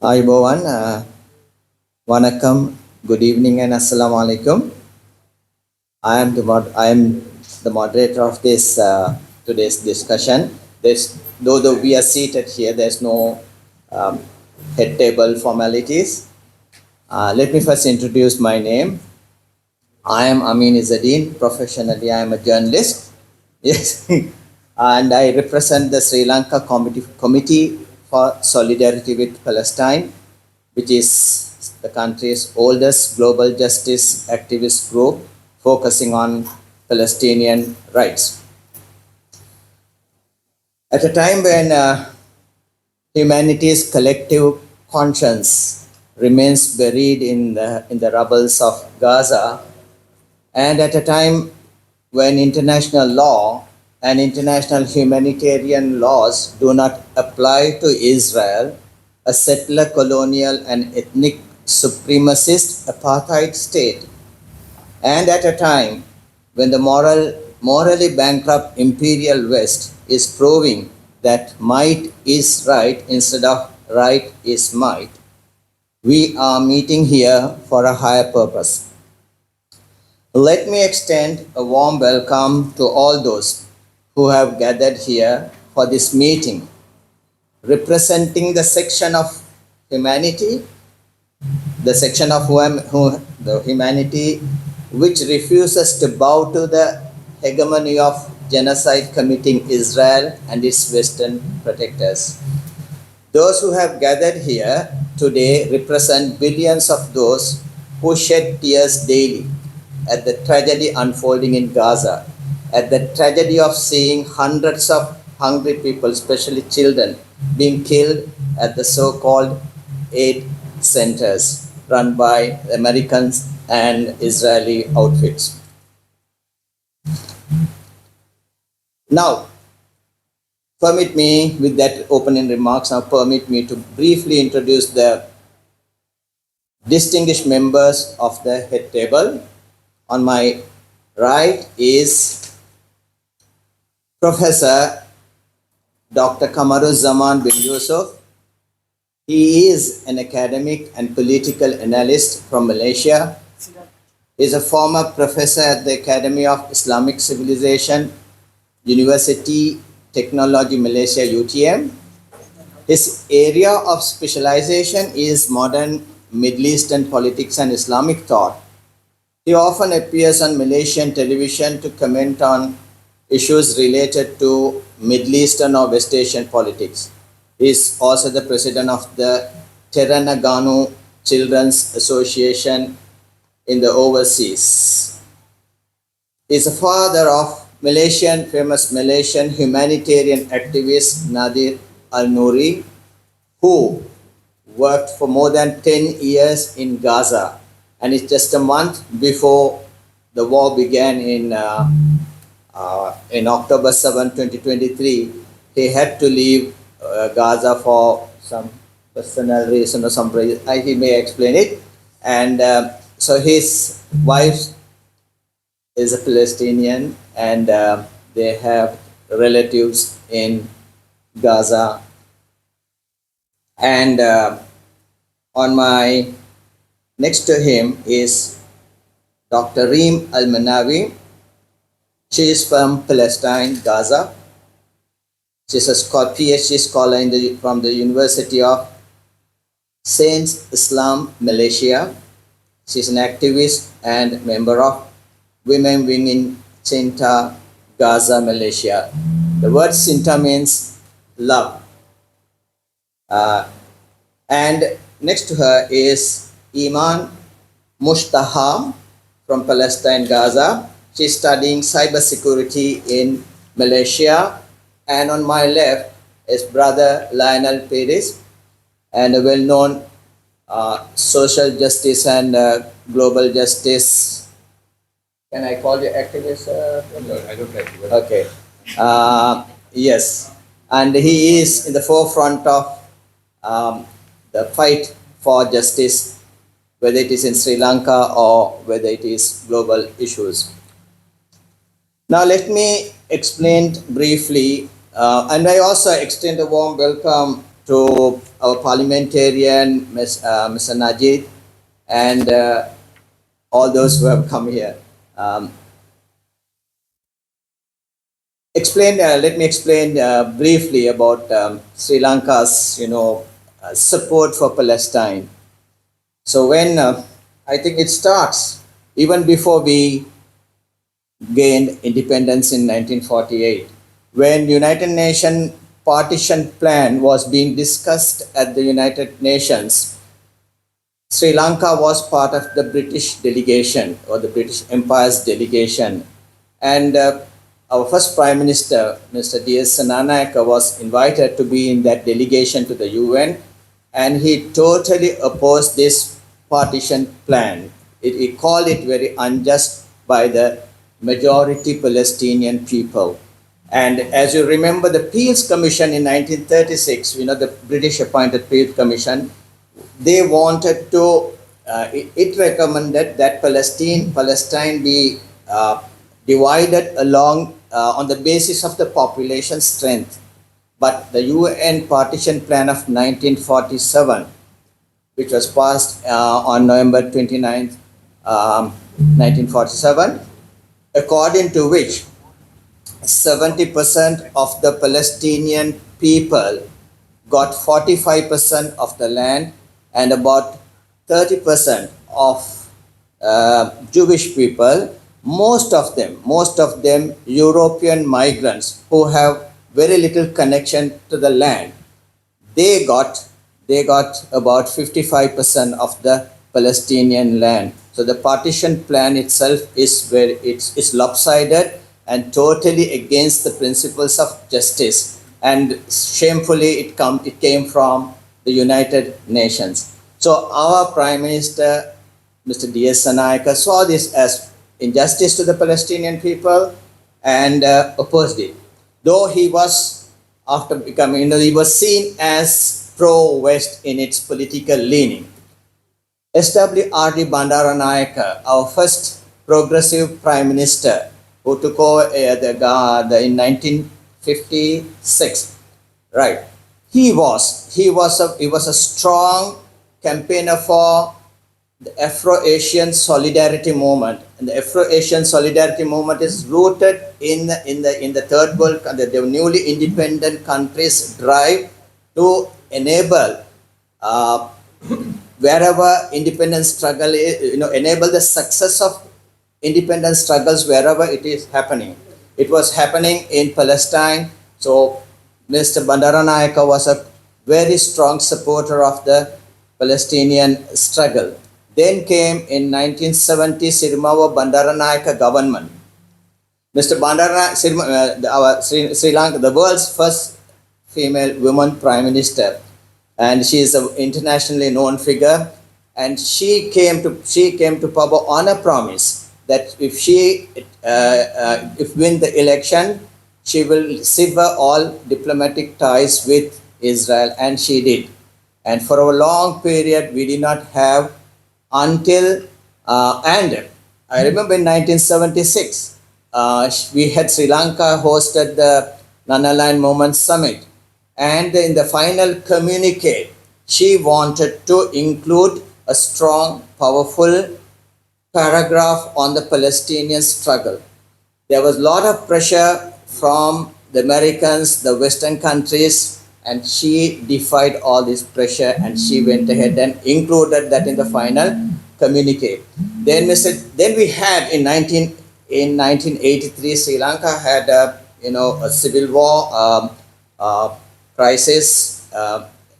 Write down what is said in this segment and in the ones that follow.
Ayubowan, Vanakkam, good evening and Assalamu alaikum. I am the moderator of this today's discussion. Though we are seated here, there's no um, head table formalities. Let me first introduce my name. I am Amin Izzadeen. Professionally, I am a journalist. Yes, and I represent the Sri Lanka Committee for Solidarity with Palestine, which is the country's oldest global justice activist group focusing on Palestinian rights. At a time when humanity's collective conscience remains buried in the rubbles of Gaza, and at a time when international law and international humanitarian laws do not apply to Israel, a settler colonial and ethnic supremacist apartheid state, and at a time when the morally bankrupt imperial West is proving that might is right instead of right is might, we are meeting here for a higher purpose. Let me extend a warm welcome to all those who have gathered here for this meeting, representing the section of humanity, the section of the humanity which refuses to bow to the hegemony of genocide committing Israel and its Western protectors. Those who have gathered here today represent billions of those who shed tears daily at the tragedy unfolding in Gaza, at the tragedy of seeing hundreds of hungry people, especially children, being killed at the so-called aid centers run by Americans and Israeli outfits. Now, permit me, with that opening remarks, permit me to briefly introduce the distinguished members of the head table. On my right is Professor Dr. Kamaruzzaman bin Yusuf. He is an academic and political analyst from Malaysia. He is a former professor at the Academy of Islamic Civilization, University Technology Malaysia UTM. His area of specialization is modern Middle Eastern politics and Islamic thought. He often appears on Malaysian television to comment on issues related to Middle Eastern or West Asian politics. He is also the president of the Terengganu Children's Association in the overseas. He is the father of famous Malaysian humanitarian activist Nadir Al-Nouri, who worked for more than 10 years in Gaza. And it's just a month before the war began in October 7, 2023, he had to leave Gaza for some personal reason or some reason. He may explain it. And so his wife is a Palestinian, and they have relatives in Gaza. And on my next to him is Dr. Reem Al-Manawi. She is from Palestine, Gaza. She's a PhD scholar from the University of Saints Islam, Malaysia. She's an activist and member of Women Wing in Cinta, Gaza, Malaysia. The word Cinta means love. And next to her is Iman Mushtaham from Palestine, Gaza. She's studying cybersecurity in Malaysia. And on my left is Brother Lionel Perez, and a well-known social justice and global justice. Can I call you activist? No, I don't like it. Okay. Yes. And he is in the forefront of the fight for justice, whether it is in Sri Lanka or whether it is global issues. Now let me explain briefly, and I also extend a warm welcome to our parliamentarian, Mr. Najid, and all those who have come here. Um, Let me explain briefly about Sri Lanka's, support for Palestine. So when I think it starts even before we gained independence in 1948, when United Nations partition plan was being discussed at the United Nations. Sri Lanka was part of the British delegation or the British Empire's delegation, and our first Prime Minister, Mr. D.S. Senanayake, was invited to be in that delegation to the UN, and he totally opposed this partition plan. He called it very unjust by the majority Palestinian people. And as you remember, the Peel's Commission in 1936, the British appointed Peel's Commission, they wanted to, it recommended that Palestine be divided along on the basis of the population strength. But the UN partition plan of 1947, which was passed on November 29th, 1947, according to which 70% of the Palestinian people got 45% of the land, and about 30% of Jewish people, most of them European migrants who have very little connection to the land, they got about 55% of the Palestinian land. So the partition plan itself is it's lopsided and totally against the principles of justice, and shamefully it came from the United Nations. So our Prime Minister, Mr. D.S. Senanayake, saw this as injustice to the Palestinian people and opposed it. Though he was, after becoming, he was seen as pro-West in its political leaning. S.W. R.D. Bandaranaike, our first progressive Prime Minister, who took over in 1956, right? He was a strong campaigner for the Afro-Asian Solidarity Movement, and the Afro-Asian Solidarity Movement is rooted in the third world, the newly independent countries' drive to enable wherever independence struggle is, enable the success of independence struggles wherever it is happening. It was happening in Palestine. So Mr. Bandaranaike was a very strong supporter of the Palestinian struggle. Then came in 1970 Sirimava Bandaranaike government. Mr. Bandaranaike, Sri Lanka, the world's first female woman Prime Minister, and she is an internationally known figure. And she came to power on a promise that if she win the election, she will sever all diplomatic ties with Israel, and she did. And for a long period, we did not have until, and I remember in 1976, we had Sri Lanka hosted the Non-Aligned Movement Summit. And in the final communique, she wanted to include a strong, powerful paragraph on the Palestinian struggle. There was a lot of pressure from the Americans, the Western countries, and she defied all this pressure, and she went ahead and included that in the final communique. Then we had in 1983, Sri Lanka had a civil war, crisis,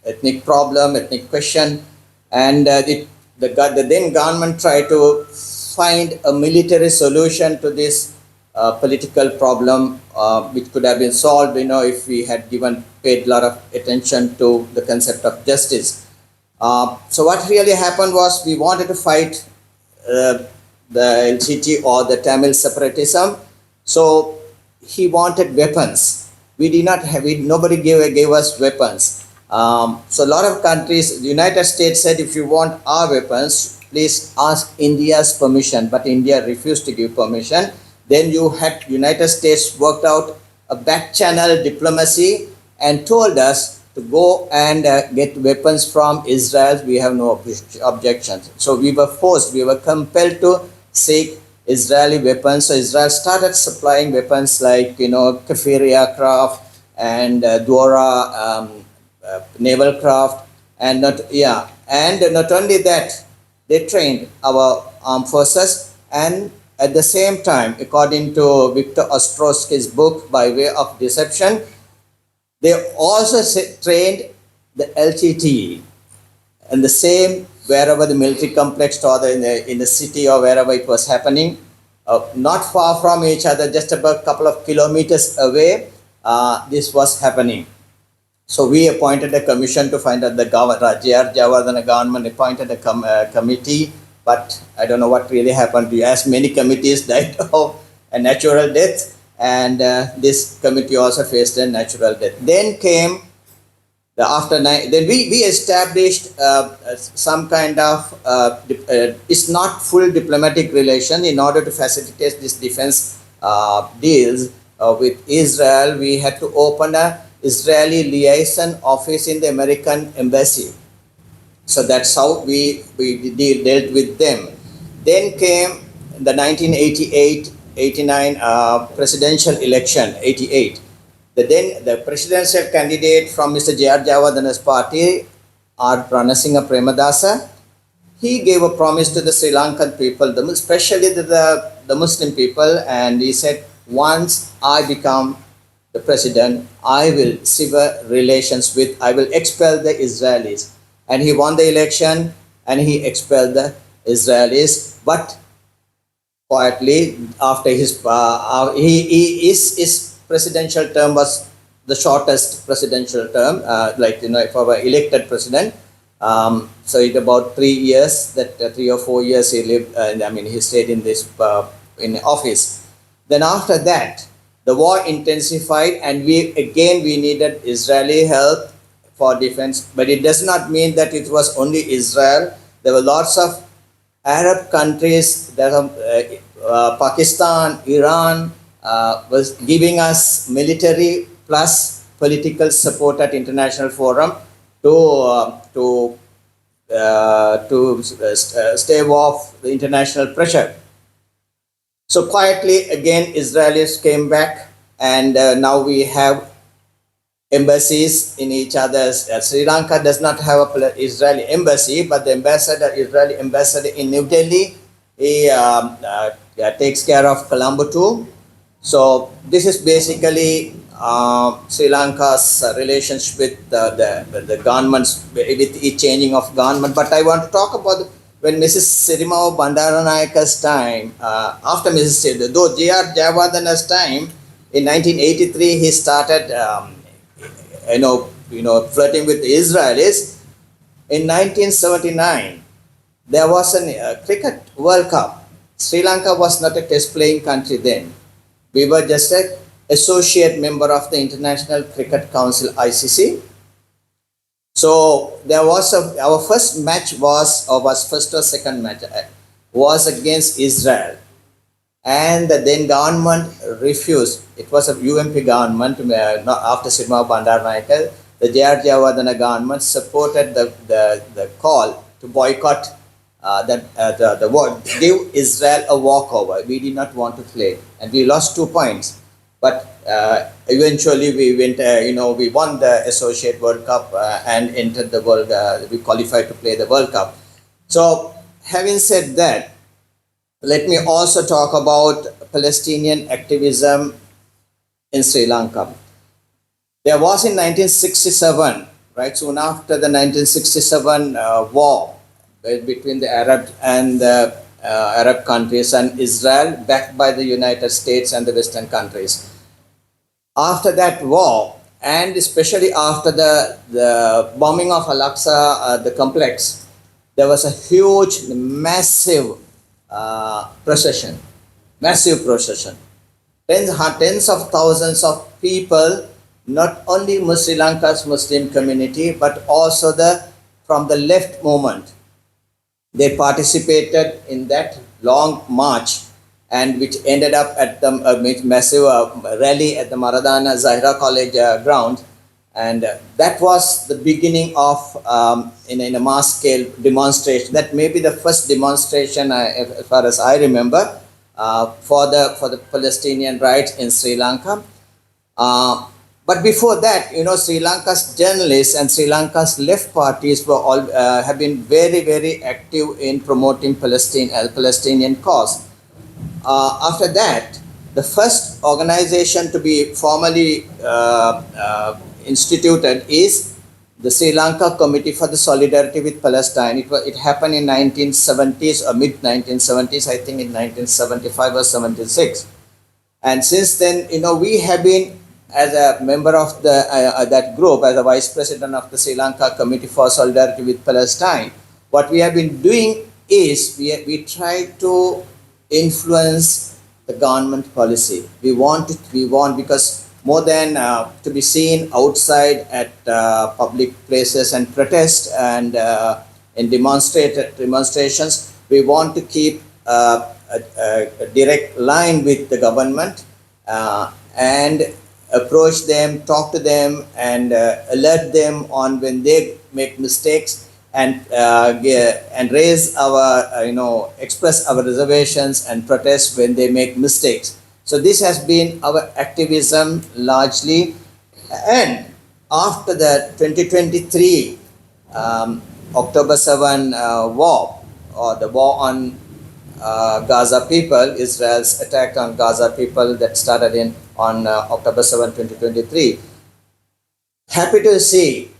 ethnic problem, ethnic question, and the then government tried to find a military solution to this political problem, which could have been solved, if we had paid a lot of attention to the concept of justice. So what really happened was we wanted to fight the LTT or the Tamil separatism. So he wanted weapons. We did not have it. Nobody gave us weapons. So a lot of countries, the United States said, if you want our weapons, please ask India's permission. But India refused to give permission. Then United States worked out a back channel diplomacy and told us to to go and get weapons from Israel, we have no objections. So we were forced, we were compelled to seek Israeli weapons. So Israel started supplying weapons like, Kafir aircraft and Dora naval craft, and not only that, they trained our armed forces, and at the same time, according to Viktor Ostrowski's book, By Way of Deception, they also trained the LTTE and the same wherever the military complex or in the city or wherever it was happening, not far from each other, just about a couple of kilometers away, this was happening. So we appointed a commission to find out the government. J.R. Javadana government appointed a committee, but I don't know what really happened. As many committees died of a natural death, and this committee also faced a natural death. Then came then we established some kind of it's not full diplomatic relation in order to facilitate this defense deals with Israel. We had to open a Israeli liaison office in the American embassy. So that's how we dealt with them. Then came the 1988-89 presidential election, 88. The presidential candidate from Mr. J.R. Javadana's party, R. Pranasinghe Premadasa, he gave a promise to the Sri Lankan people, especially the Muslim people, and he said, once I become the president, I will sever relations I will expel the Israelis. And he won the election and he expelled the Israelis, but quietly after his presidential term was the shortest presidential term, if I were elected president. So it about 3 years, 3 or 4 years he lived, he stayed in this in office. Then after that, the war intensified, and we needed Israeli help for defense. But it does not mean that it was only Israel. There were lots of Arab countries, Pakistan, Iran, was giving us military plus political support at international forum to stave off the international pressure. So quietly again Israelis came back, and now we have embassies in each other's. Sri Lanka does not have an Israeli embassy, but the Israeli ambassador in New Delhi, he takes care of Colombo too. So this is basically Sri Lanka's relationship with the governments, with each changing of government. But I want to talk about when Mrs. Sirimao Bandaranayaka's time, after Mrs. though J.R. Javadana's time, in 1983 he started flirting with the Israelis. In 1979 there was a cricket World Cup. Sri Lanka was not a test playing country then. We were just an associate member of the International Cricket Council, ICC. So there was our first match was first or second match was against Israel, and the then government refused. It was a UMP government after Sirimao Bandaranayake. The J.R. Javadana government supported the call to boycott the war, give Israel a walkover. We did not want to play, and we lost 2 points. But eventually we went, we won the Associate World Cup and entered the world. We qualified to play the World Cup. So, having said that, let me also talk about Palestinian activism in Sri Lanka. There was in 1967, right, soon after the 1967 war between the Arab and the Arab countries and Israel, backed by the United States and the Western countries. After that war, and especially after the bombing of Al-Aqsa, the complex, there was a huge, massive procession. Tens of thousands of people, not only Sri Lanka's Muslim community, but also from the left movement. They participated in that long march, and which ended up at the massive rally at the Maradana Zahira College ground. and that was the beginning of in a mass scale demonstration. That may be the first demonstration, as far as I remember, for the Palestinian rights in Sri Lanka. But before that, Sri Lanka's journalists and Sri Lanka's left parties were all have been very, very active in promoting Palestinian cause. After that, the first organization to be formally instituted is the Sri Lanka Committee for the Solidarity with Palestine. It happened in 1970s or mid 1970s, I think in 1975 or 76. And since then, we have been, as a member of that group, as a vice president of the Sri Lanka Committee for Solidarity with Palestine, what we have been doing is we try to influence the government policy. We want because more than to be seen outside at public places and protest and in demonstrations, we want to keep a direct line with the government and approach them, talk to them, and alert them on when they make mistakes, and raise our express our reservations and protest when they make mistakes. So this has been our activism largely. And after the 2023 October 7 war, or the war on Gaza people, Israel's attack on Gaza people that started on October 7, 2023. Happy to see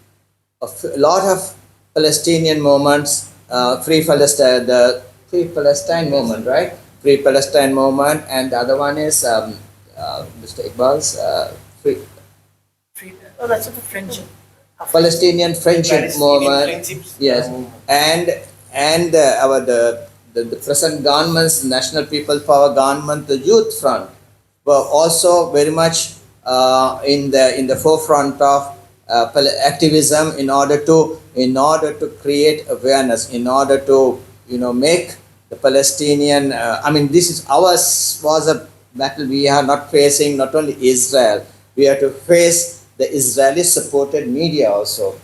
a lot of Palestinian movements, Free Palestine, the Free Palestine movement, right? Free Palestine movement, and the other one is Mr. Iqbal's That's the friendship. Palestinian Friendship Movement. Yes, and the present government's National People Power government, the Youth Front, were also very much in the forefront of activism in order to create awareness, in order to make the Palestinian. This is ours was a battle. We are not facing not only Israel. We have to face the Israeli supported media also.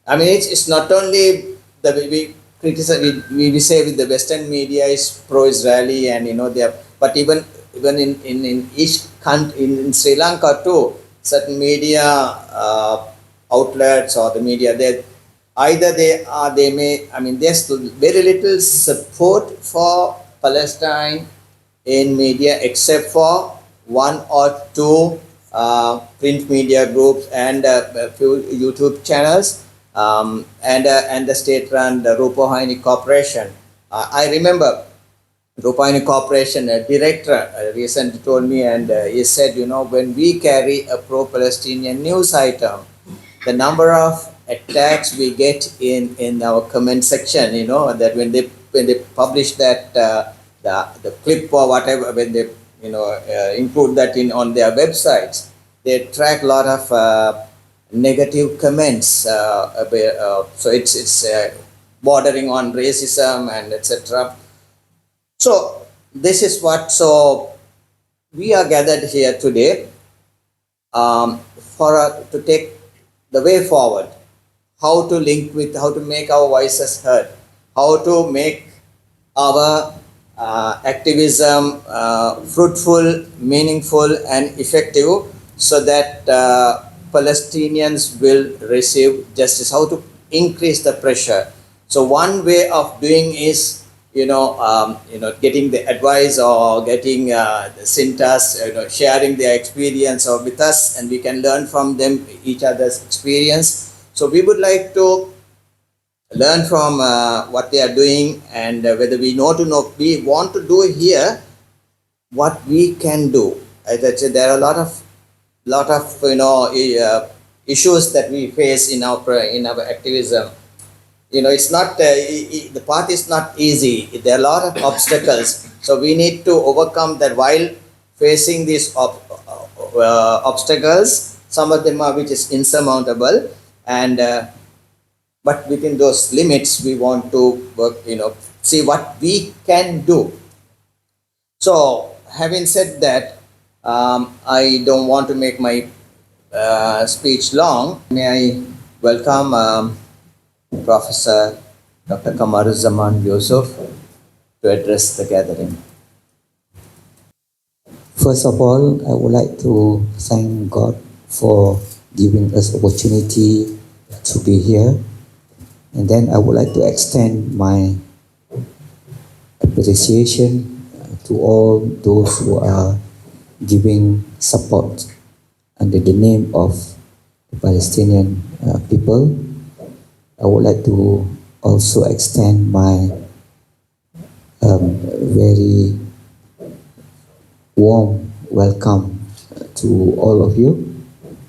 It's not only the we criticize. We say with the Western media is pro-Israeli, and they are, but even in each country, in Sri Lanka too, certain media outlets or the media, there's very little support for Palestine in media, except for one or two print media groups and a few YouTube channels, and the state-run the Rupohaini Corporation. I remember Rupohaini Corporation director recently told me, and he said, when we carry a pro-Palestinian news item, the number of attacks we get in our comment section, that when they publish that the clip or whatever, when they include that on their websites, they track a lot of negative comments. So it's bordering on racism and etc. So this is what. So we are gathered here today to take the way forward, how to make our voices heard, how to make our activism fruitful, meaningful, and effective, so that Palestinians will receive justice. How to increase the pressure. So one way of doing is getting the advice, or getting the Sintas, sharing their experience or with us, and we can learn from them each other's experience. So we would like to learn from what they are doing, and whether we want to do here what we can do. As I said, there are a lot of issues that we face in our activism. It's not the path is not easy. There are a lot of obstacles, so we need to overcome that. While facing these obstacles, some of them are which is insurmountable, and but within those limits, we want to work. See what we can do. So, having said that, I don't want to make my speech long, may I welcome Professor Dr. Kamaruzaman Yusuf to address the gathering. First of all, I would like to thank God for giving us opportunity to be here. And then I would like to extend my appreciation to all those who are giving support under the name of the Palestinian people. I would like to also extend my very warm welcome to all of you,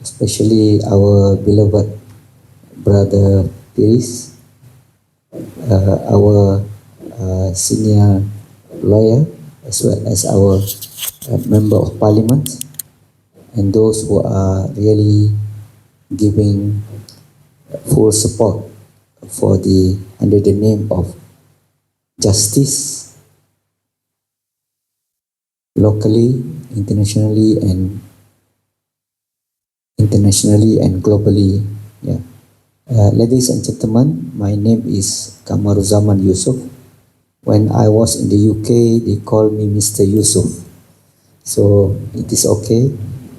especially our beloved brother Piris, our senior lawyer, as well as our member of parliament, and those who are really giving full support for the under the name of justice locally, internationally and globally. Yeah. Ladies and gentlemen, my name is Kamaruzaman Yusuf. When I was in the UK, they called me Mr. Yusuf. So it is okay.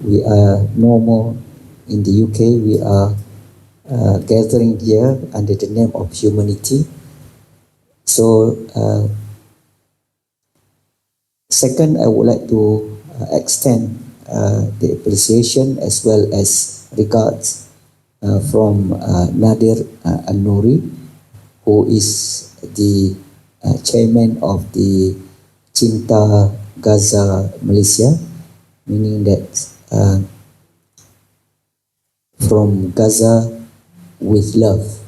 We are no more in the UK. We are gathering here under the name of humanity. So second, I would like to extend the appreciation as well as regards from Nadir Al-Nouri, who is the chairman of the Cinta Gaza Malaysia, meaning that from Gaza with love.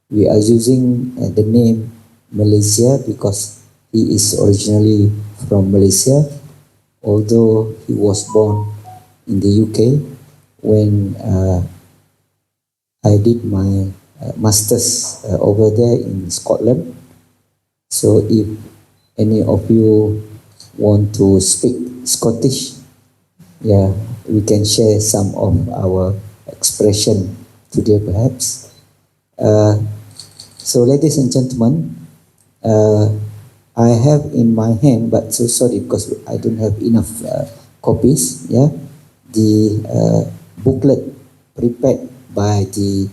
We are using the name Malaysia because he is originally from Malaysia, although he was born in the UK. When I did my master's over there in Scotland. So if any of you want to speak Scottish, yeah, we can share some of our expression today perhaps. So ladies and gentlemen, I have in my hand, but so sorry because I don't have enough copies, yeah, the booklet prepared by the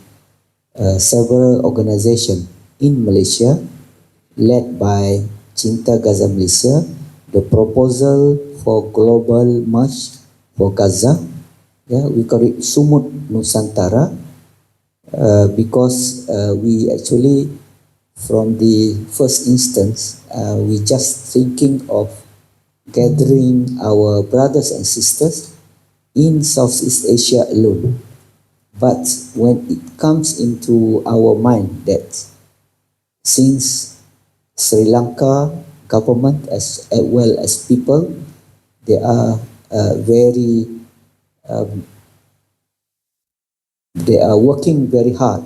several organizations in Malaysia led by Cinta Gaza Malaysia, the proposal for global march for Gaza. Yeah, we call it Sumut Nusantara because we actually, from the first instance, we just thinking of gathering our brothers and sisters in Southeast Asia alone. But when it comes into our mind that since Sri Lanka government as well as people, they are they are working very hard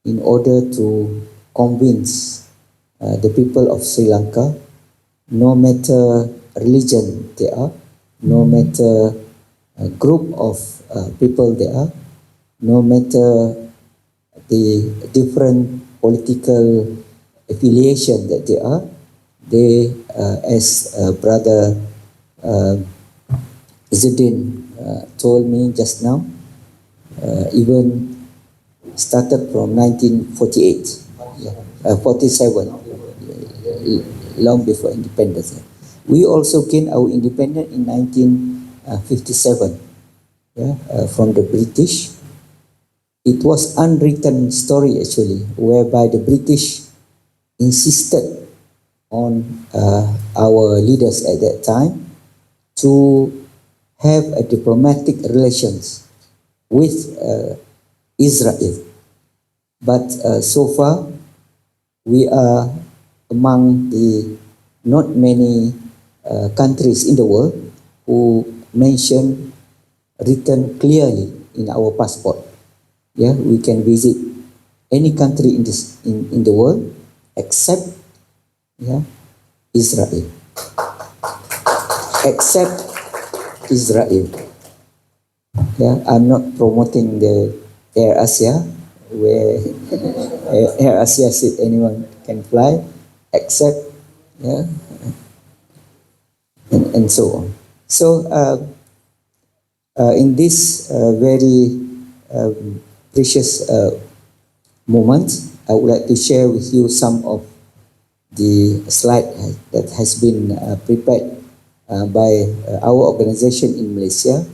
in order to convince the people of Sri Lanka, no matter religion they are, no matter group of people they are, no matter the different political affiliation that they as brother Zidin told me just now, even started from 1948, 47, long before independence. We also gained our independence in 1957, from the British. It was unwritten story actually, whereby the British insisted on our leaders at that time to have a diplomatic relations with Israel. But so far, we are among the not many countries in the world who mention written clearly in our passport. Yeah, we can visit any country in the world except Israel. Except Israel. Yeah, I'm not promoting the Air Asia, where Air Asia said anyone can fly, except, yeah, and so on. So in this very precious moment, I would like to share with you some of the slide that has been prepared by our organization in Malaysia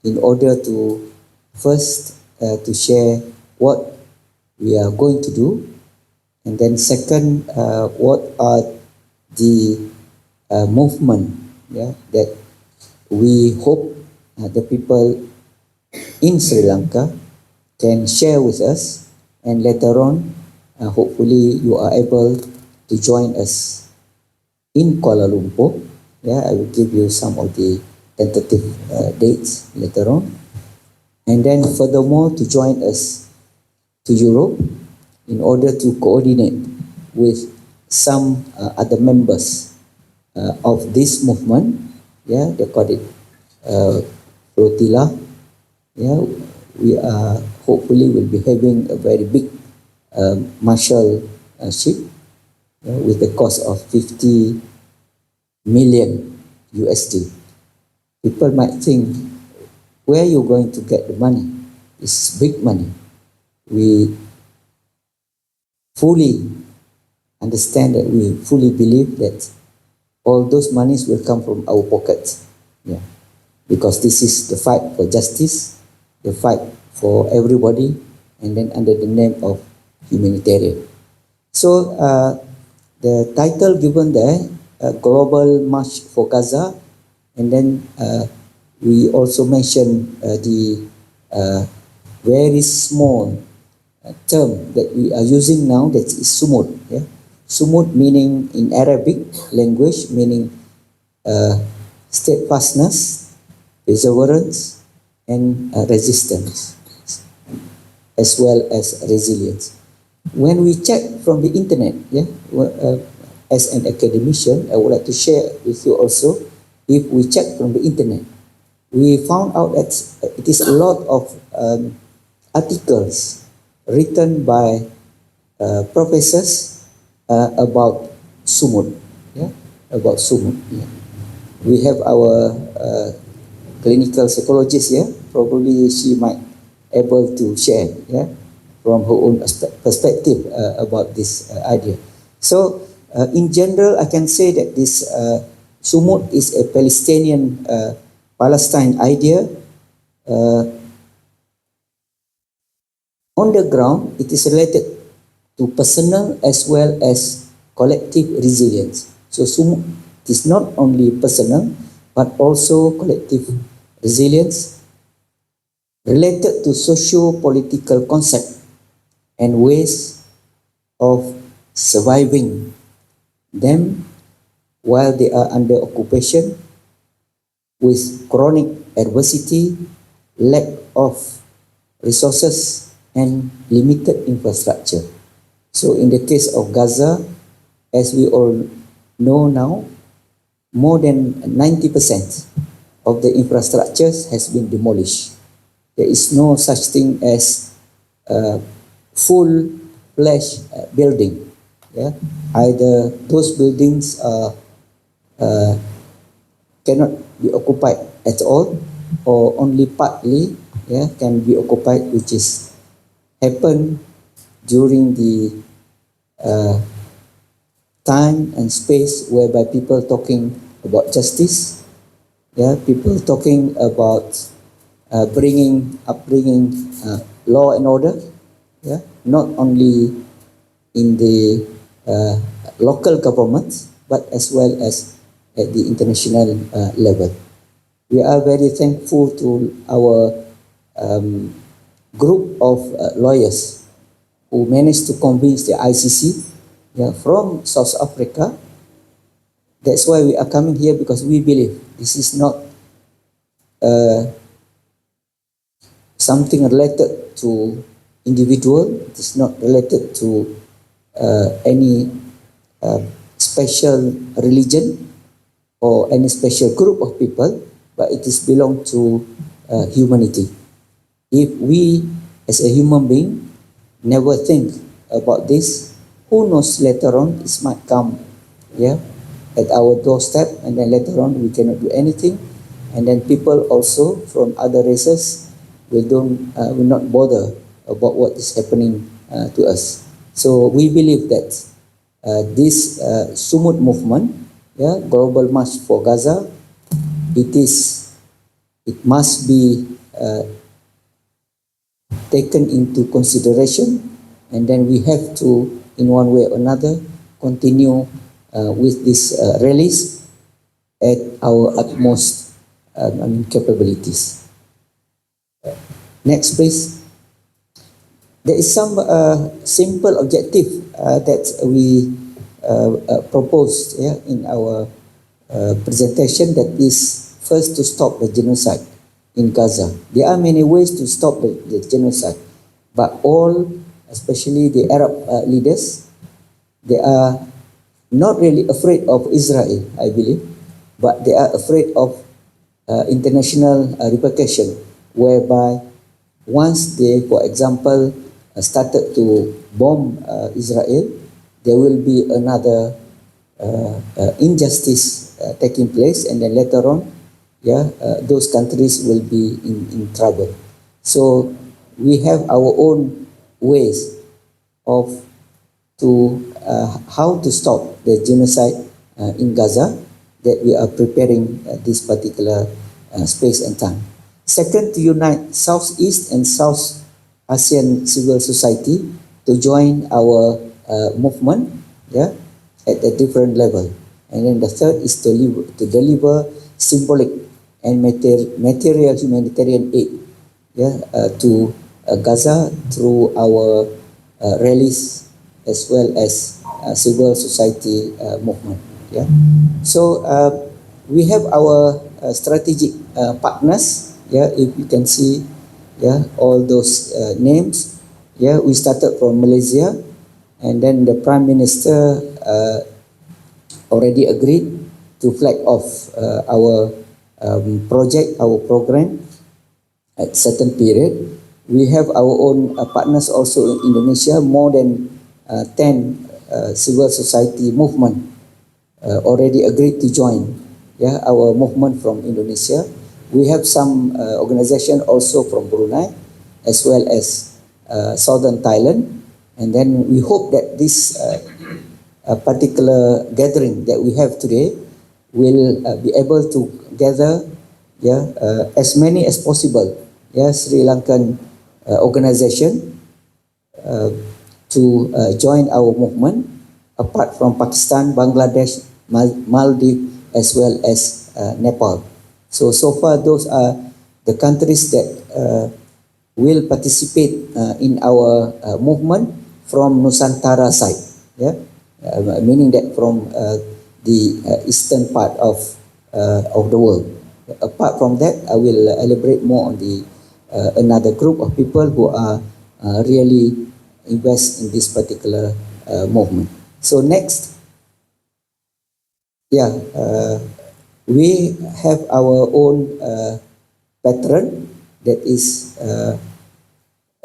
in order to first to share what we are going to do, and then second, what are the movement, yeah, that we hope the people in Sri Lanka can share with us, and later on, hopefully you are able to join us in Kuala Lumpur. Yeah, I will give you some of the tentative dates later on, and then furthermore to join us to Europe in order to coordinate with some other members of this movement. Yeah, they call it flotilla. Yeah, we are hopefully will be having a very big marshal ship, with the cost of 50 million USD. People might think, where are you going to get the money? It's big money. We fully understand that, we fully believe that all those monies will come from our pockets. Yeah. Because this is the fight for justice, the fight for everybody, and then under the name of humanitarian. So the title given there, Global March for Gaza, and then we also mentioned the very small term that we are using now, that is sumud. Yeah? Sumud meaning in Arabic language, meaning steadfastness, perseverance, and resistance, as well as resilience. When we check from the internet, yeah, as an academician, I would like to share with you also. If we check from the internet, we found out that it is a lot of articles written by professors about sumud, yeah, about sumud. Yeah. We have our clinical psychologist here. Probably she might able to share, yeah, from her own perspective about this idea. So in general, I can say that this sumud is a Palestinian Palestine idea. On the ground, it is related to personal as well as collective resilience. So sumud is not only personal but also collective resilience related to socio-political concept and ways of surviving them while they are under occupation, with chronic adversity, lack of resources, and limited infrastructure. So in the case of Gaza, as we all know now, more than 90% of the infrastructures has been demolished. There is no such thing as full-fledged building. Yeah? Either those buildings cannot be occupied at all, or only partly, yeah, can be occupied, which is happened during the time and space whereby people talking about justice, yeah, people talking about bringing law and order, yeah, not only in the local governments but as well as at the international level. We are very thankful to our group of lawyers who managed to convince the ICC, yeah, from South Africa. That's why we are coming here, because we believe this is not something related to individual. It is not related to any special religion or any special group of people, but it is belong to humanity. If we, as a human being, never think about this, who knows later on it might come, yeah, at our doorstep, and then later on we cannot do anything, and then people also from other races will not bother about what is happening to us. So we believe that this Sumut movement, yeah, Global March for Gaza, it must be taken into consideration, and then we have to, in one way or another, continue with this rallies at our utmost capabilities. Next, please. There is some simple objective that we proposed, yeah, in our presentation, that is first to stop the genocide in Gaza. There are many ways to stop the genocide, but all, especially the Arab leaders, they are not really afraid of Israel, I believe, but they are afraid of international repercussion, whereby once they, for example, started to bomb Israel, there will be another injustice taking place, and then later on, yeah, those countries will be in trouble. So we have our own ways of how to stop the genocide in Gaza, that we are preparing this particular space and time. Second, to unite Southeast and South Asian civil society to join our movement, yeah, at a different level. And then the third is to deliver symbolic and material humanitarian aid, yeah, to Gaza through our rallies as well as civil society movement. Yeah. So we have our strategic partners. Yeah, if you can see, yeah, all those names. Yeah, we started from Malaysia, and then the Prime Minister already agreed to flag off our project, our program at certain period. We have our own partners also in Indonesia, more than 10 civil society movement already agreed to join, yeah, our movement from Indonesia. We have some organization also from Brunei, as well as southern Thailand, and then we hope that this particular gathering that we have today will be able to gather, yeah, as many as possible, yeah, Sri Lankan organization to join our movement, apart from Pakistan, Bangladesh, Maldives, as well as Nepal. So far, those are the countries that will participate in our movement from Nusantara side, yeah, meaning that from the eastern part of the world. Apart from that, I will elaborate more on the another group of people who are really invest in this particular movement. So next, yeah, we have our own patron, that is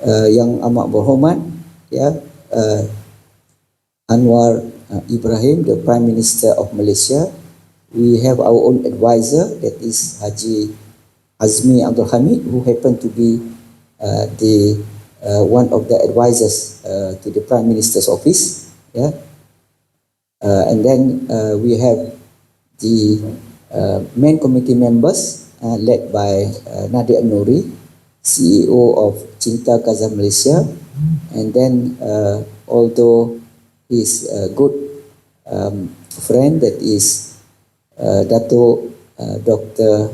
Yang Amat Berhormat, yeah, Anwar Ibrahim, the Prime Minister of Malaysia. We have our own advisor, that is Haji Azmi Abdul Hamid, who happened to be the one of the advisors to the Prime Minister's office. Yeah, and then we have the main committee members led by Nadia Nouri, CEO of Cinta Gaza Malaysia, and then although his good friend, that is Dato Dr.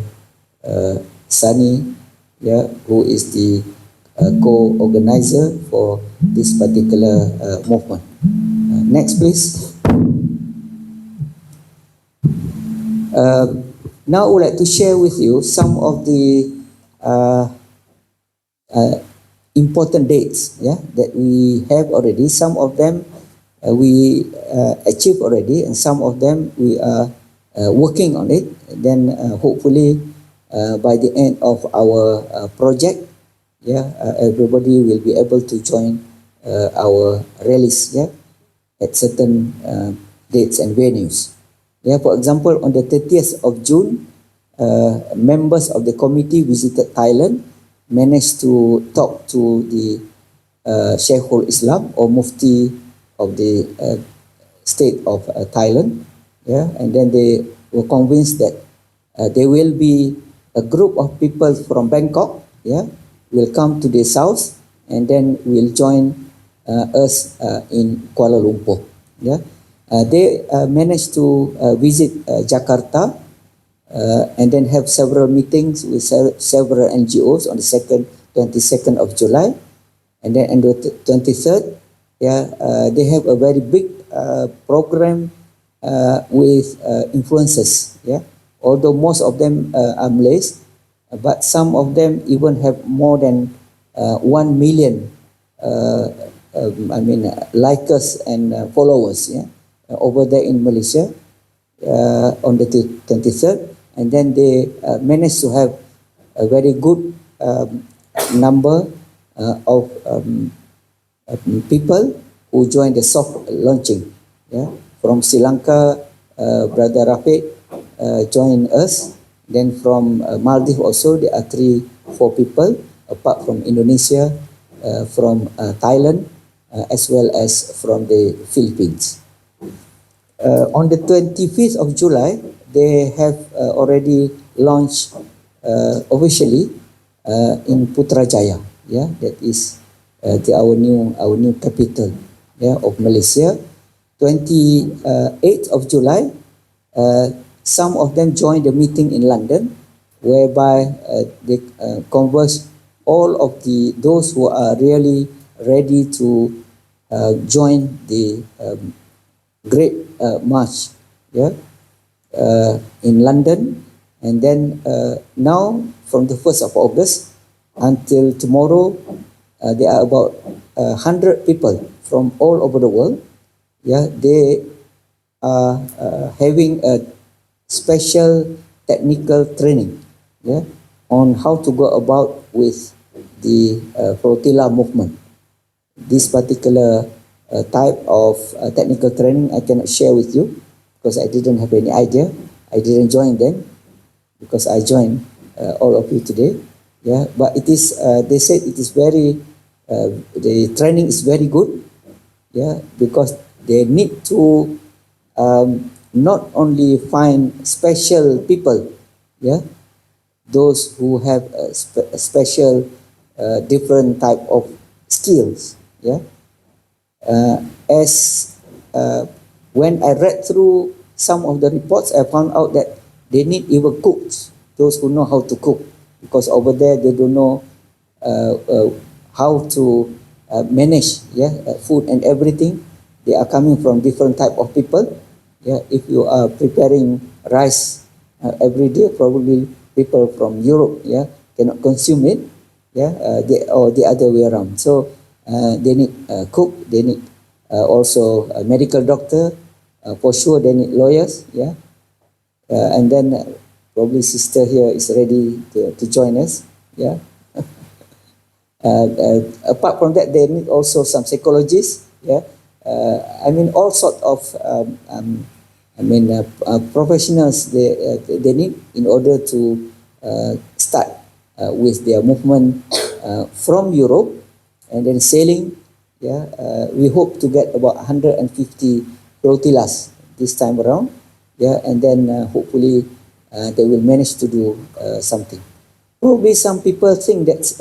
Sani, yeah, who is the co-organizer for this particular movement. Next, please. Now I would like to share with you some of the important dates, yeah, that we have already. Some of them we achieved already, and some of them we are working on it. Then hopefully by the end of our project, everybody will be able to join our rallies, at certain dates and venues. For example, on the 30th of June, members of the committee visited Thailand, managed to talk to the Sheikhul Islam or Mufti of the state of Thailand, and then they were convinced that there will be a group of people from Bangkok, will come to the south and then will join us in Kuala Lumpur. They managed to visit Jakarta and then have several meetings with several NGOs on the 22nd of July, and then on the 23rd, they have a very big program with influencers. Although most of them are Malays, but some of them even have more than 1 million likers and followers over there in Malaysia on the 23rd, and then they managed to have a very good number of people who joined the soft launching. From Sri Lanka, Brother Rafiq joined us. Then from Maldives also, there are 3-4 people, apart from Indonesia, from Thailand, as well as from the Philippines. On the 25th of July, they have already launched officially in Putrajaya. That is our new capital of Malaysia. 28th of July, some of them joined the meeting in London, whereby they converse all of those who are really ready to join the great march in London. And then now from the 1st of August until tomorrow, there are about 100 people from all over the world. They are having a special technical training on how to go about with the flotilla movement. This particular type of technical training I cannot share with you because I didn't have any idea. I didn't join them because I joined all of you today. But it is they said it is very the training is very good, because they need to not only find special people, those who have a special different type of skills. As when I read through some of the reports, I found out that they need even cooks, those who know how to cook, because over there they don't know how to manage food and everything. They are coming from different type of people. If you are preparing rice every day, probably people from Europe cannot consume it, or the other way around. So they need a cook, they need also a medical doctor, for sure they need lawyers, and then probably sister here is ready to join us. Apart from that, they need also some psychologists. All sort of professionals they need in order to start with their movement from Europe and then sailing. We hope to get about 150 flotillas this time around. And then hopefully they will manage to do something. Probably some people think that's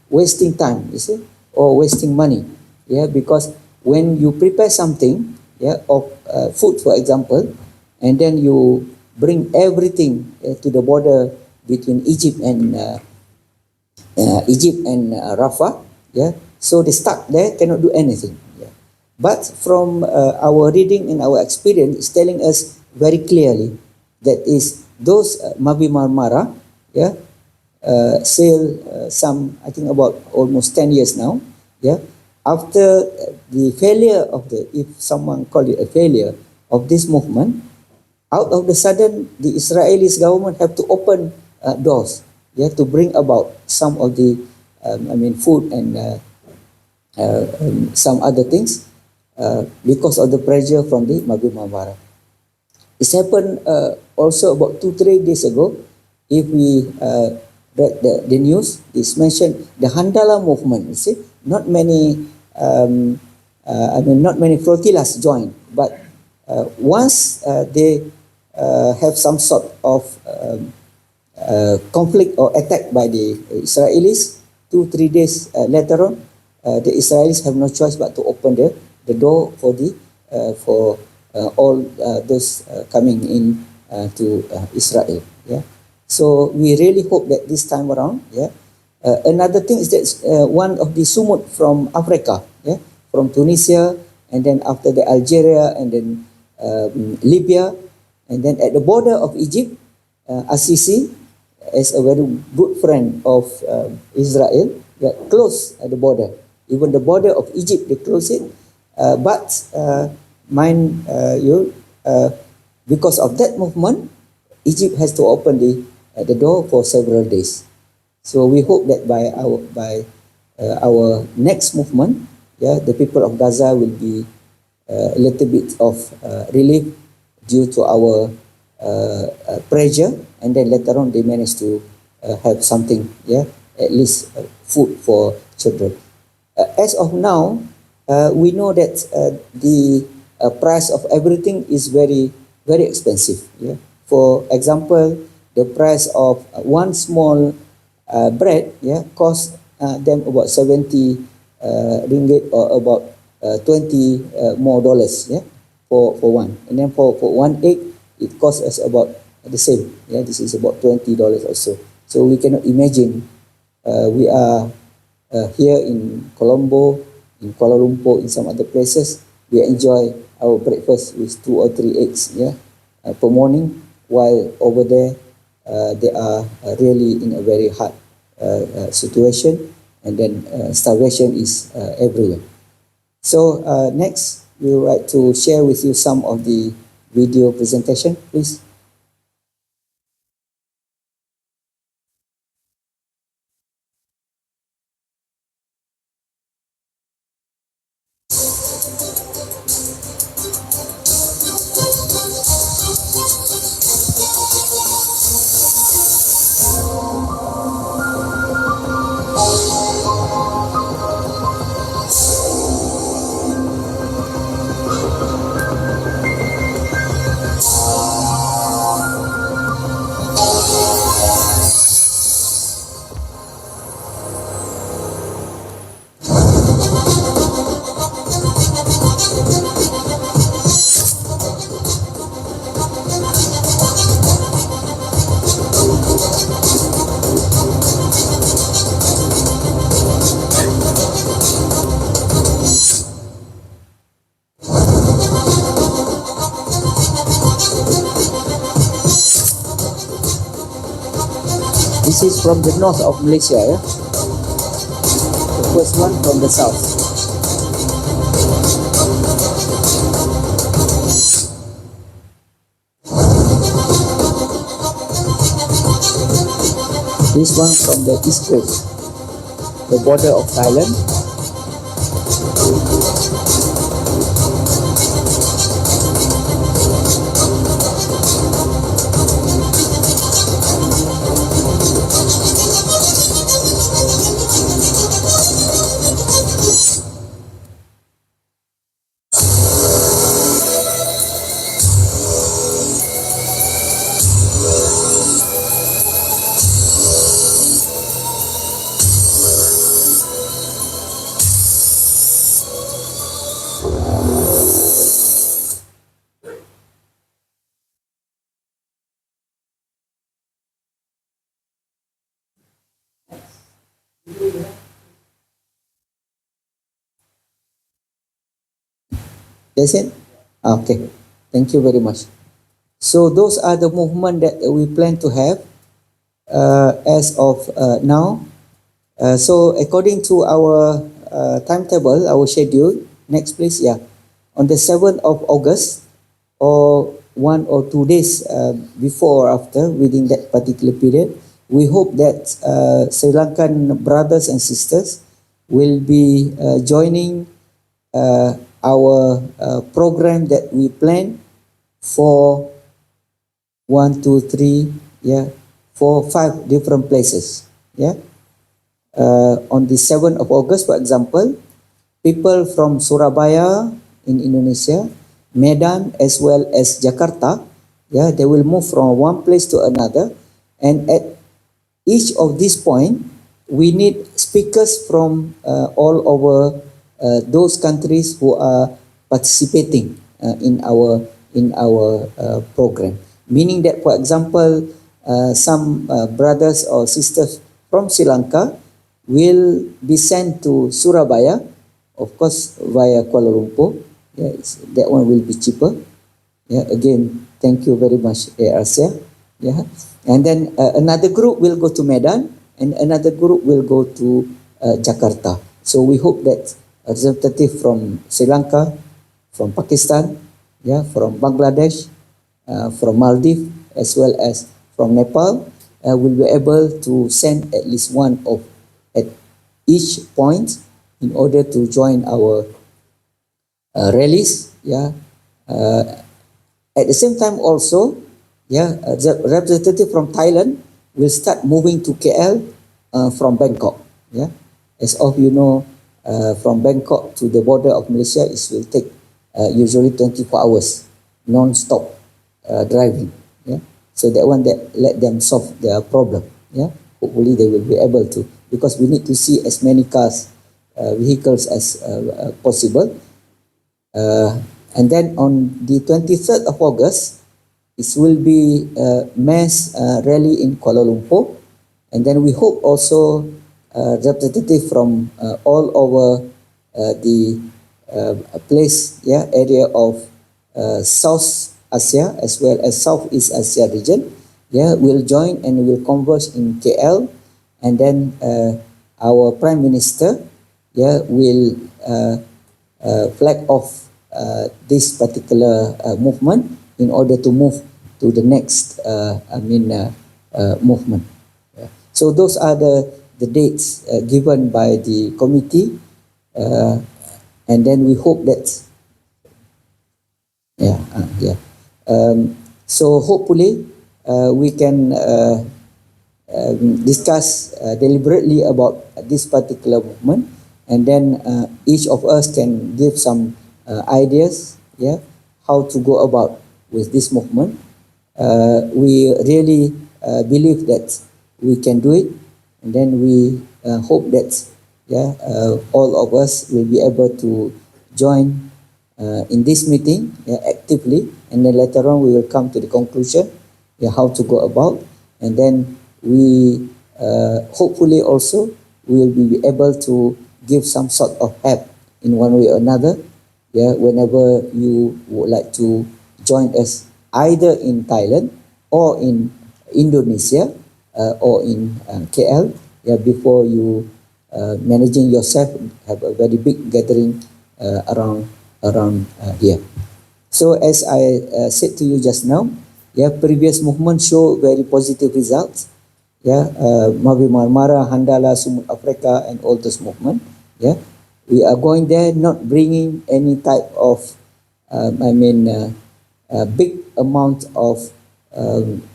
wasting time, you see, or wasting money. Because when you prepare something, of food, for example, and then you bring everything to the border between Egypt and Rafah, so they stuck there, cannot do anything. But from our reading and our experience, it's telling us very clearly that is those Mavi Marmara, sail some, I think about almost 10 years now. After the failure of if someone call it a failure of this movement, out of the sudden, the Israeli government have to open doors, to bring about some of the food and some other things because of the pressure from the Maghrib Mahabara. It's happened also about 2-3 days ago. If we read the news, it's mentioned the Handala movement. You see, not many, not many flotillas joined, but once they have some sort of conflict or attack by the Israelis, 2-3 days later on, the Israelis have no choice but to open the door for the for all those coming in to Israel. Yeah. So we really hope that this time around, yeah. Another thing is that one of the sumut from Africa, yeah, from Tunisia, and then after the Algeria, and then Libya, and then at the border of Egypt, Assisi, as a very good friend of Israel, yeah, close at the border. Even the border of Egypt, they close it. But mind you, because of that movement, Egypt has to open the door for several days. So we hope that by our next movement, yeah, the people of Gaza will be a little bit of relief due to our pressure, and then later on they manage to have something, yeah, at least food for children. As of now, we know that the price of everything is very, very expensive. Yeah. For example, the price of one small bread, yeah, cost them about 70 ringgit, or about 20 more dollars, yeah, for one. And then for one egg, it costs us about the same. Yeah, this is about $20 or so. So we cannot imagine. We are here in Colombo, in Kuala Lumpur, in some other places, we enjoy our breakfast with 2 or 3 eggs, yeah, per morning, while over there they are really in a very hard situation, and then starvation is everywhere. So next, we would like to share with you some of the video presentation, please. This is from the north of Malaysia, yeah? The first one from the south. This one from the east coast, the border of Thailand. That's it? Okay. Thank you very much. So those are the movement that we plan to have as of now. So according to our timetable, our schedule, next please, yeah. On the 7th of August, or 1 or 2 days before or after, within that particular period, we hope that Sri Lankan brothers and sisters will be joining our program that we plan for 5 different places. Yeah. On the 7th of August, for example, people from Surabaya in Indonesia, Medan as well as Jakarta, yeah, they will move from one place to another, and at each of these point, we need speakers from all over those countries who are participating in our program. Meaning that, for example, some brothers or sisters from Sri Lanka will be sent to Surabaya, of course via Kuala Lumpur. Yeah, that one will be cheaper. Yeah, again, thank you very much, Asia. Yeah, and then another group will go to Medan, and another group will go to Jakarta. So we hope that a representative from Sri Lanka, from Pakistan, yeah, from Bangladesh, from Maldives, as well as from Nepal, will be able to send at least one of at each point in order to join our rallies. Yeah. At the same time also, yeah, the representative from Thailand will start moving to KL from Bangkok. Yeah, as of you know, from Bangkok to the border of Malaysia, it will take usually 24 hours non-stop driving. Yeah, so that one that let them solve their problem. Yeah, hopefully they will be able to, because we need to see as many cars, vehicles as possible. And then on the 23rd of August, it will be a mass rally in Kuala Lumpur. And then we hope also representative from all over the place, yeah, area of South Asia as well as Southeast Asia region, yeah, will join and will converge in KL. And then our Prime Minister, yeah, will flag off this particular movement in order to move to the next movement. Yeah. So those are the dates given by the committee, and then we hope that so hopefully we can discuss deliberately about this particular movement, and then each of us can give some ideas, yeah, how to go about with this movement. We really believe that we can do it, and then we hope that all of us will be able to join in this meeting actively, and then later on we will come to the conclusion how to go about, and then we hopefully also will be able to give some sort of help in one way or another, whenever you would like to join us either in Thailand or in Indonesia or in KL, before you managing yourself have a very big gathering around here. So as I said to you just now, previous movement show very positive results. Mavi Marmara, Handala, Sumut Afrika, and all those movement. We are going there not bringing any type of big amount of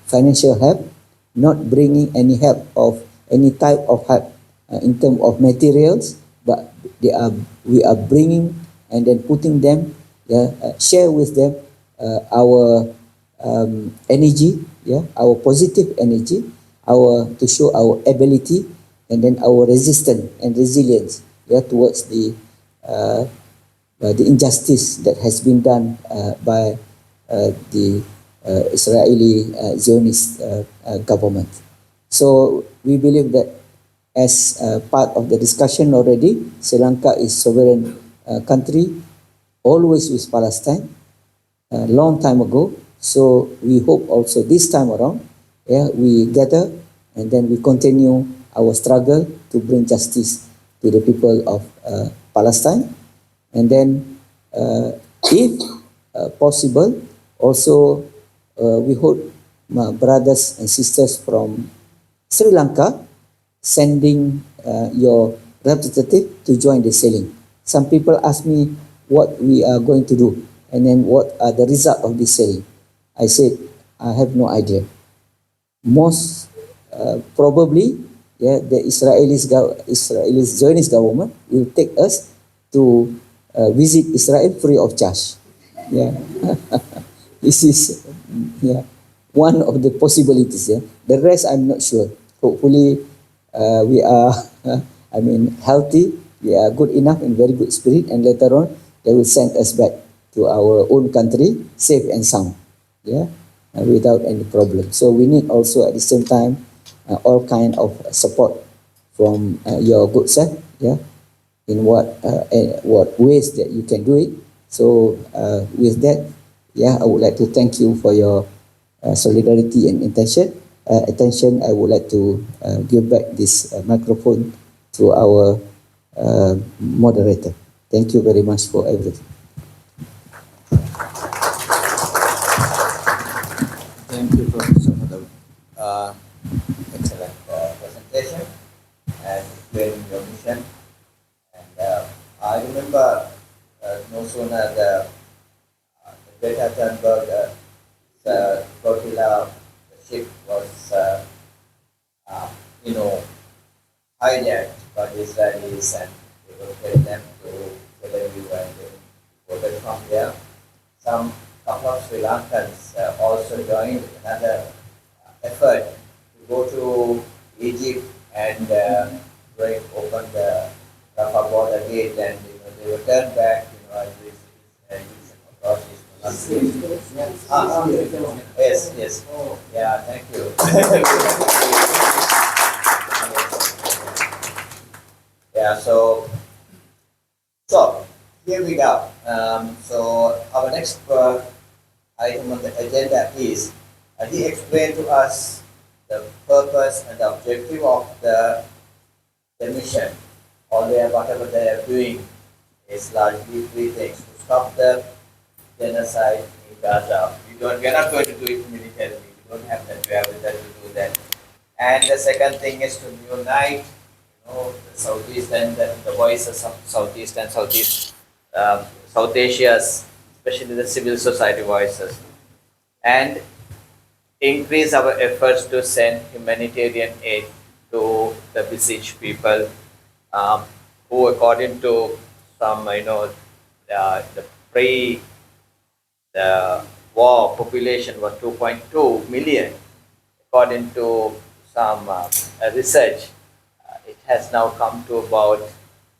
financial help, not bringing any help of any type of help in terms of materials, but we are bringing and then putting them, share with them our energy, our positive energy, to show our ability, and then our resistance and resilience, towards the injustice that has been done by the Israeli Zionist government. So we believe that as part of the discussion already, Sri Lanka is sovereign country, always with Palestine, a long time ago. So we hope also this time around, we gather and then we continue our struggle to bring justice to the people of Palestine. And then if possible, also we hope my brothers and sisters from Sri Lanka sending your representative to join the sailing. Some people ask me what we are going to do and then what are the result of this sailing. I said, I have no idea. Most probably, yeah, the Israeli Zionist government will take us to visit Israel free of charge. Yeah, this is yeah one of the possibilities. Yeah, the rest I'm not sure. Hopefully, we are I mean healthy. We are good enough and very good spirit, and later on they will send us back to our own country safe and sound. Yeah, without any problem. So we need also at the same time all kind of support from your good side. Yeah, in what ways that you can do it. So with that, yeah, I would like to thank you for your solidarity and attention. I would like to give back this microphone to our moderator. Thank you very much for everything. Thank you, Professor, for the excellent presentation and explaining your mission. And I remember no sooner the Greta Thunberg flotilla ship was, you know, hijacked by the Israelis, and they would take them to Tel Aviv and then boarded from there. Some couple of Sri Lankans also joined another effort to go to Egypt and break open the Rafah border gate, and they were turned back. As this authorities will not yes, yes, yeah. Thank you. Yeah. So here we go. So our next item on the agenda is he explained to us the purpose and the objective of the mission. Although whatever they are doing is largely three things: to stop the genocide in Gaza. We are not going to do it militarily. We don't have the wherewithal to do that. And the second thing is to unite, the Southeast and the voices of Southeast and South Asia's, especially the civil society voices, and increase our efforts to send humanitarian aid to the besieged people, who, according to some, the pre the war population was 2.2 million. According to some research, it has now come to about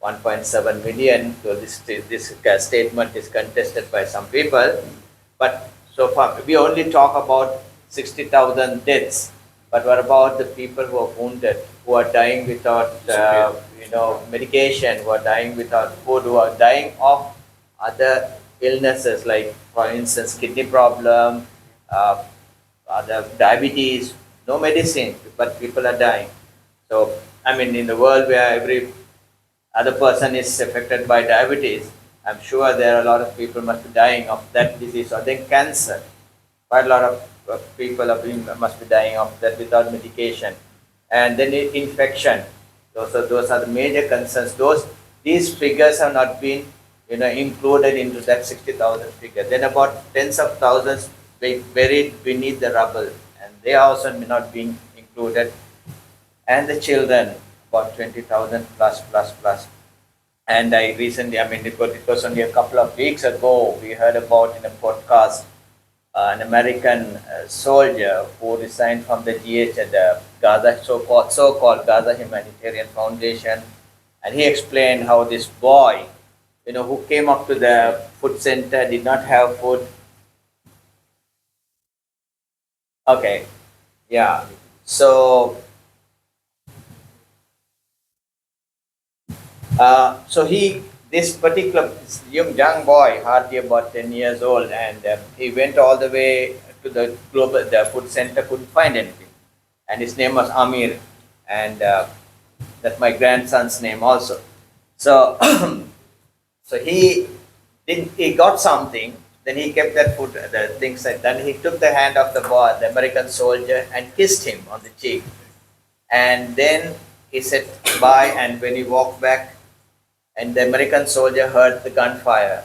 1.7 million. So this statement is contested by some people, but so far we only talk about 60,000 deaths. But what about the people who are wounded, who are dying without medication, who are dying without food, who are dying of other illnesses like, for instance, kidney problem, other diabetes, no medicine, but people are dying. So, I mean, in the world where every other person is affected by diabetes, I'm sure there are a lot of people must be dying of that disease, or then cancer. Quite a lot of people must be dying of that without medication. And then infection. Those are the major concerns. These figures have not been included into that 60,000 figure. Then about tens of thousands buried beneath the rubble, and they are also not being included. And the children, about 20,000 plus. And I recently, it was only a couple of weeks ago, we heard about in a podcast an American soldier who resigned from the the Gaza, so-called Gaza Humanitarian Foundation, and he explained how this boy, who came up to the food center, did not have food. Okay, yeah. So, this particular young boy, hardly about 10 years old, and he went all the way to the food center, couldn't find anything, and his name was Amir, and that's my grandson's name also. So, so he got something. Then he kept that food, the things, and then he took the hand of the boy, the American soldier, and kissed him on the cheek. And then he said bye, and when he walked back, and the American soldier heard the gunfire.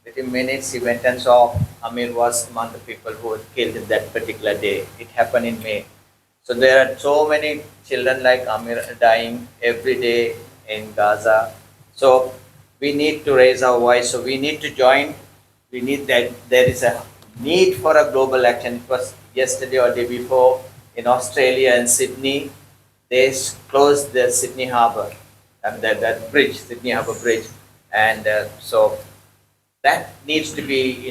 Within minutes, he went and saw Amir was among the people who were killed that particular day. It happened in May. So there are so many children like Amir dying every day in Gaza. So we need to raise our voice. So we need to join. We need that. There is a need for a global action. It was yesterday or day before in Australia and Sydney. They closed the Sydney Harbour, and that bridge, Sydney Harbour Bridge, and so that needs to be,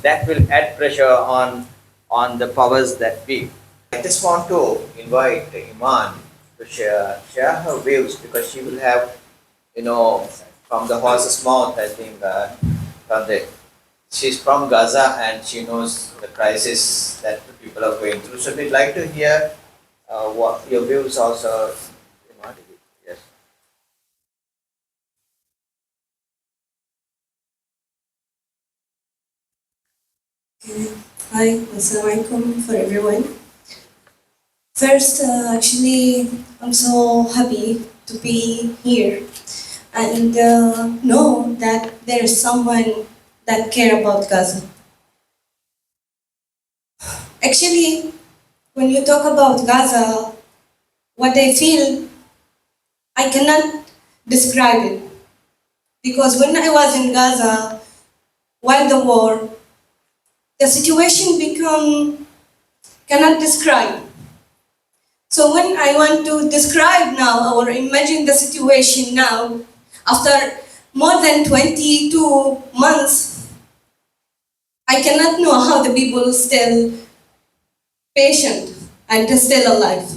that will add pressure on the powers that be. I just want to invite Iman to share her views, because she will have, from the horse's mouth. I think from the she's from Gaza and she knows the crisis that the people are going through. So we'd like to hear what your views also. Iman. Yes. Hi, Assalamualaikum for everyone. First, actually, I'm so happy to be here and know that there is someone that care about Gaza. Actually, when you talk about Gaza, what I feel, I cannot describe it because when I was in Gaza while the war, the situation become cannot describe. So when I want to describe now or imagine the situation now, after more than 22 months, I cannot know how the people still patient and still alive.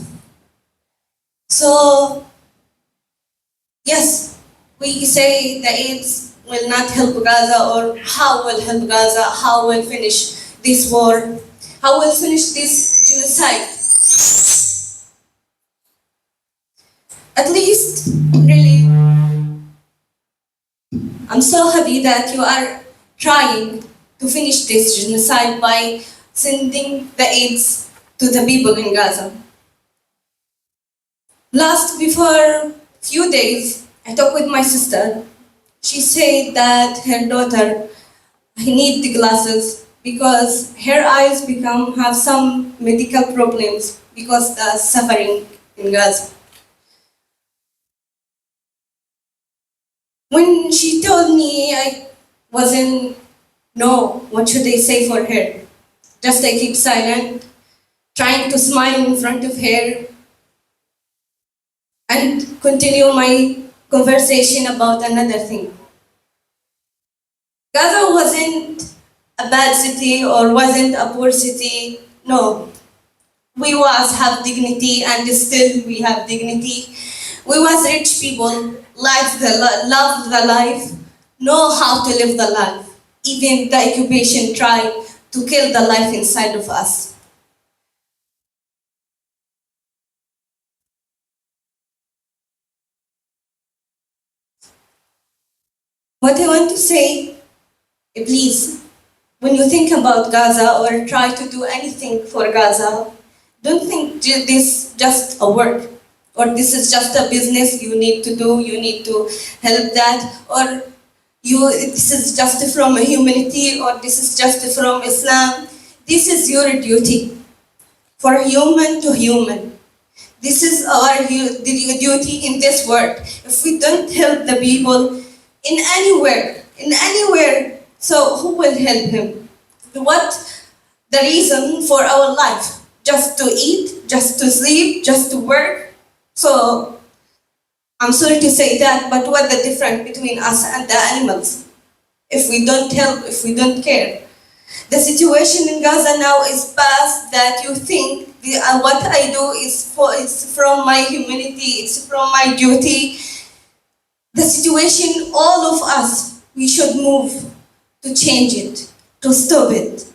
So yes, we say the AIDS will not help Gaza, or how will help Gaza, how will finish this war, how will finish this genocide. At least, really, I'm so happy that you are trying to finish this genocide by sending the aids to the people in Gaza. Before few days, I talked with my sister. She said that her daughter need the glasses because her eyes have some medical problems because the suffering in Gaza. When she told me, I wasn't know what should I say for her. Just I keep silent, trying to smile in front of her and continue my conversation about another thing. Gaza wasn't a bad city or wasn't a poor city. No, we was have dignity and still we have dignity. We was rich people, love the life, know how to live the life. Even the occupation tried to kill the life inside of us. What I want to say, please, when you think about Gaza or try to do anything for Gaza, don't think this just a work or this is just a business you need to do, you need to help that, or this is just from humanity or this is just from Islam. This is your duty for human to human. This is our duty in this world. If we don't help the people in anywhere, so who will help him? What the reason for our life? Just to eat, just to sleep, just to work? So I'm sorry to say that, but what the difference between us and the animals? If we don't help, if we don't care. The situation in Gaza now is past that you think what I do it's from my humanity, it's from my duty. The situation, all of us, we should move to change it, to stop it.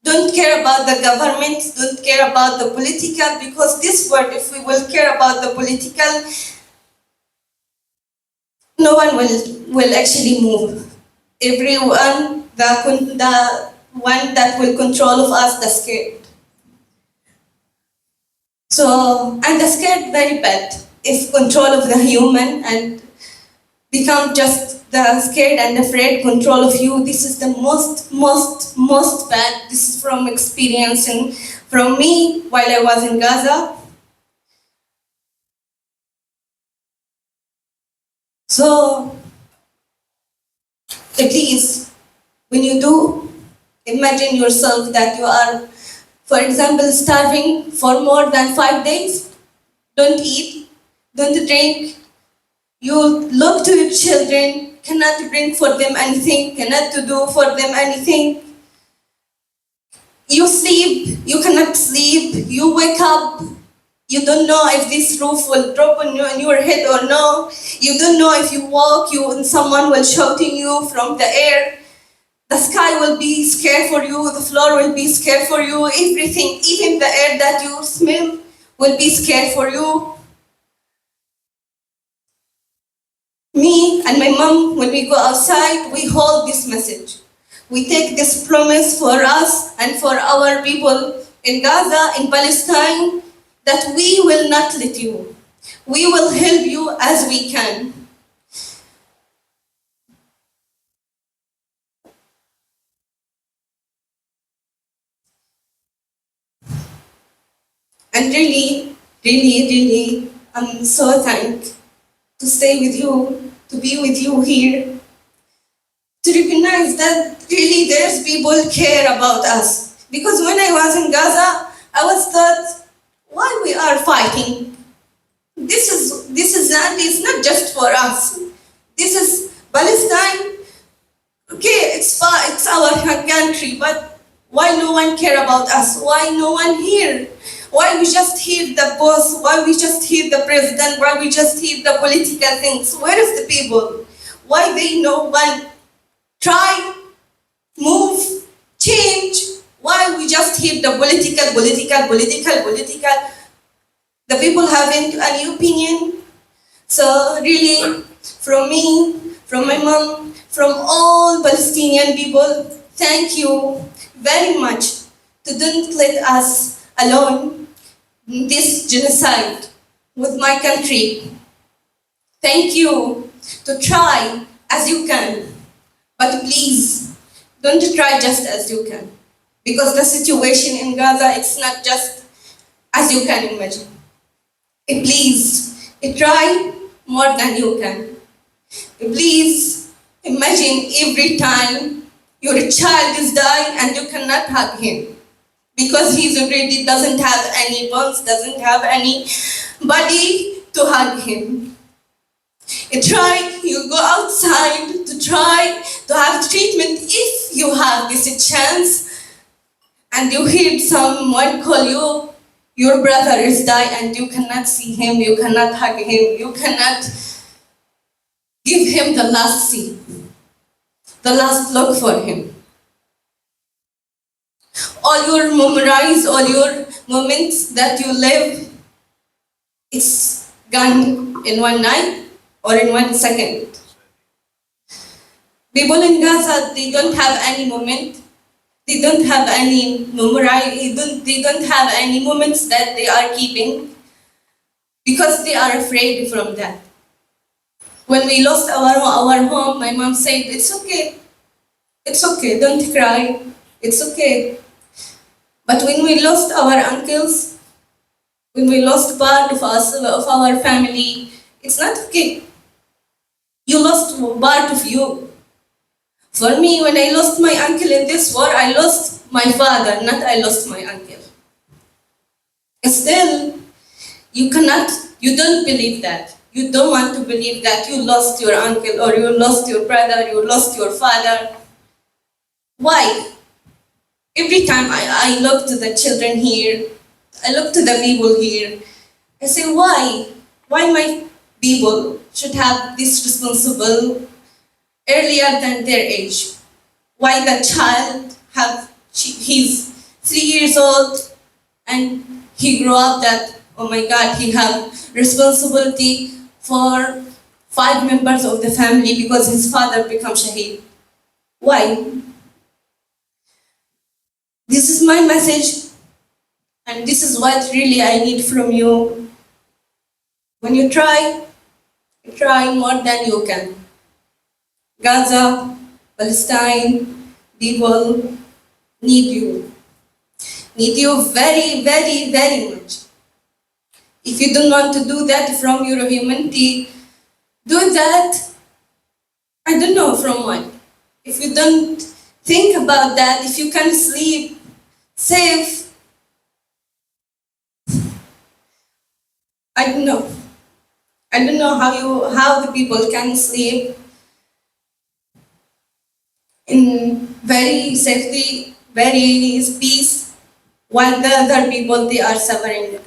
Don't care about the government, don't care about the political, because this world, if we will care about the political, no one will actually move. Everyone, the one that will control of us, the scared. So, and the scared very bad is control of the human and become just the scared and afraid control of you. This is the most bad. This is from experiencing from me while I was in Gaza. So please, when you do, imagine yourself that you are, for example, starving for more than 5 days. Don't eat, don't drink. You look to your children, cannot bring for them anything, cannot to do for them anything. You sleep, you cannot sleep, you wake up, you don't know if this roof will drop on your head or no. You don't know if you walk, someone will shouting you from the air. The sky will be scared for you, the floor will be scared for you, everything, even the air that you smell will be scared for you. Me and my mom, when we go outside, we hold this message. We take this promise for us and for our people in Gaza, in Palestine, that we will not let you. We will help you as we can. And really, I'm so thankful to stay with you, to be with you here, to recognize that really there's people care about us. Because when I was in Gaza, I was thought, why we are fighting? This is land is not just for us. This is Palestine. Okay, it's our country, but why no one care about us? Why no one here? Why we just hear the boss? Why we just hear the president? Why we just hear the political things? Where is the people? Why they no one try, move, change? Why we just hear the political? The people haven't any opinion. So really, from me, from my mom, from all Palestinian people, thank you very much to don't let us alone in this genocide with my country. Thank you to try as you can, but please don't try just as you can, because the situation in Gaza it's not just as you can imagine. Please try more than you can. Please imagine every time your child is dying and you cannot hug him because he's already doesn't have any bones, doesn't have any body to hug him. Try, you go outside to try to have treatment if you have this chance and you hear someone call you, your brother is dying and you cannot see him, you cannot hug him, you cannot give him the last seat, the last look for him. All your memorize, all your moments that you live, it's gone in one night or in 1 second. People in Gaza, they don't have any moment, they don't have any they don't have any moments that they are keeping because they are afraid from that. When we lost our home, my mom said, it's okay, don't cry, it's okay. But when we lost our uncles, when we lost part of us, of our family, it's not okay. You lost part of you. For me, when I lost my uncle in this war, I lost my father, not I lost my uncle. Still, you don't believe that. You don't want to believe that you lost your uncle or you lost your brother, you lost your father. Why? Every time I look to the children here, I look to the people here, I say, why? Why my people should have this responsible earlier than their age? Why the child he's 3 years old and he grew up that, oh my God, he have responsibility for 5 members of the family because his father become shaheed. Why? This is my message And this is what really I need from you. When you try more than you can. Gaza, Palestine, people need you. Need you very, very, very much. If you don't want to do that from your humanity, do that, I don't know from what. If you don't think about that, if you can sleep safe, I don't know. I don't know how the people can sleep in very safety, very peace, while the other people they are suffering.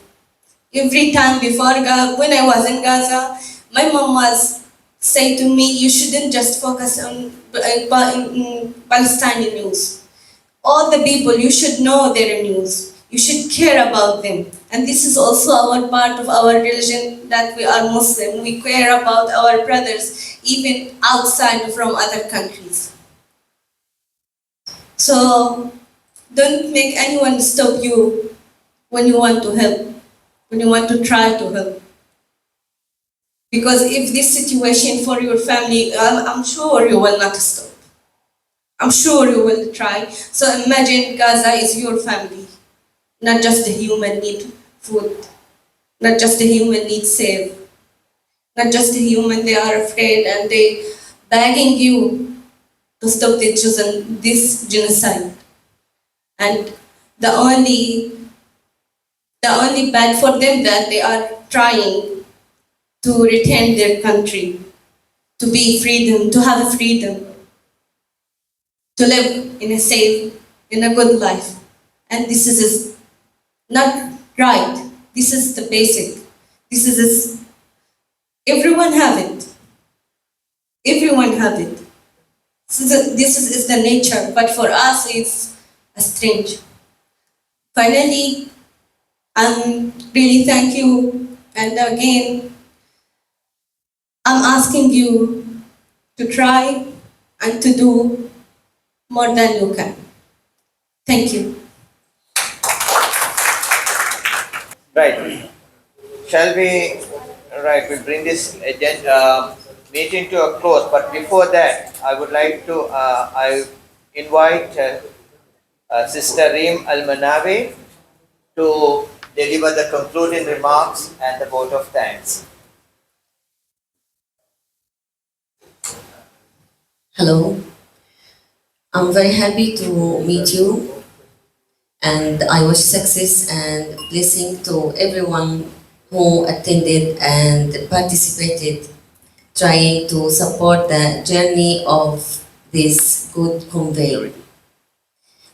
Every time before when I was in Gaza, my mom was say to me, you shouldn't just focus on Palestinian news. All the people, you should know their news. You should care about them. And this is also our part of our religion that we are Muslim. We care about our brothers even outside from other countries. So don't make anyone stop you when you want to help, when you want to try to help. Because if this situation for your family, I'm sure you will not stop. I'm sure you will try. So imagine Gaza is your family. Not just the human need food. Not just the human need save. Not just the human, they are afraid and they begging you to stop this genocide. And the only bad for them that they are trying to retain their country, to be freedom, to have freedom, to live in a safe, in a good life. And this is not right. This is the basic. This is everyone have it. Everyone have it. This is the nature, but for us it's a strange. Finally, really thank you, and again, I'm asking you to try and to do more than you can. Thank you. Right. Shall we? Right. We bring this meeting to a close. But before that, I would like to I invite Sister Reem Al Manawi to deliver the concluding remarks and the vote of thanks. Hello, I'm very happy to meet you, and I wish success and blessing to everyone who attended and participated, trying to support the journey of this good convey.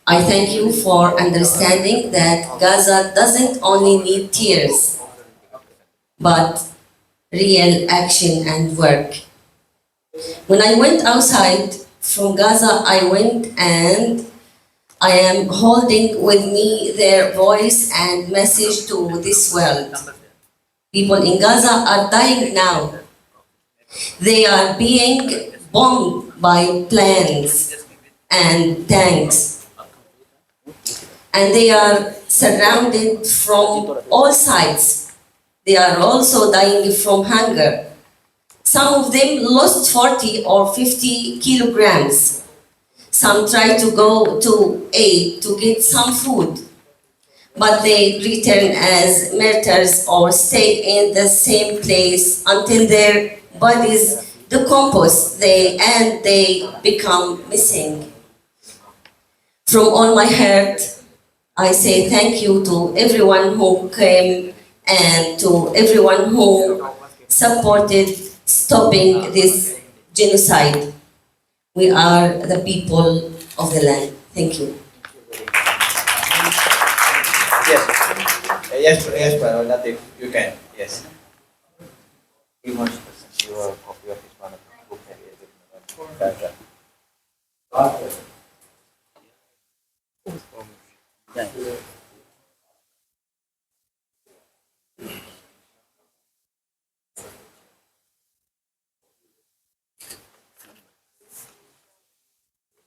I thank you for understanding that Gaza doesn't only need tears, but real action and work. When I went outside from Gaza, I went and I am holding with me their voice and message to this world. People in Gaza are dying now. They are being bombed by planes and tanks. And they are surrounded from all sides. They are also dying from hunger. Some of them lost 40 or 50 kilograms. Some tried to go to aid to get some food, but they return as martyrs or stay in the same place until their bodies decompose and they become missing. From all my heart, I say thank you to everyone who came and to everyone who supported stopping this genocide. We are the people of the land. Thank you. Yes, yes, Latif, you can. Yes. You must.